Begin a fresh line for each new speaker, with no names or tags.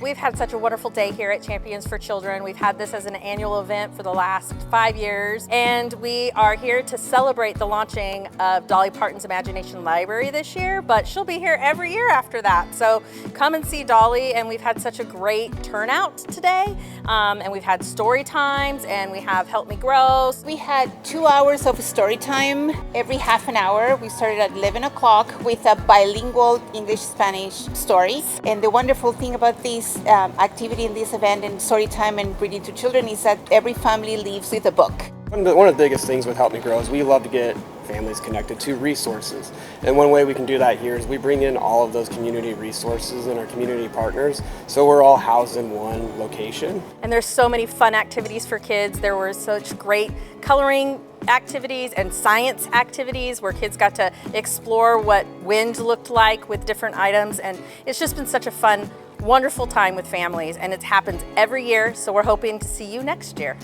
We've had such a wonderful day here at Champions for Children. We've had this as an annual event for the last 5 years, and we are here to celebrate the launching of Dolly Parton's Imagination Library this year, but she'll be here every year after that. So come and see Dolly, and we've had such a great turnout today, and we've had story times, and we have Help Me Grow.
We had 2 hours of story time every half an hour. We started at 11 o'clock with a bilingual English-Spanish story. And the wonderful thing about this activity in this event and story time and reading to children is that every family leaves with a book.
One of the biggest things with Help Me Grow is we love to get families connected to resources. And one way we can do that here is we bring in all of those community resources and our community partners, so we're all housed in one location.
And there's so many fun activities for kids. There were such great coloring activities and science activities where kids got to explore what wind looked like with different items, and it's just been such a fun, wonderful time with families, and it happens every year, so we're hoping to see you next year.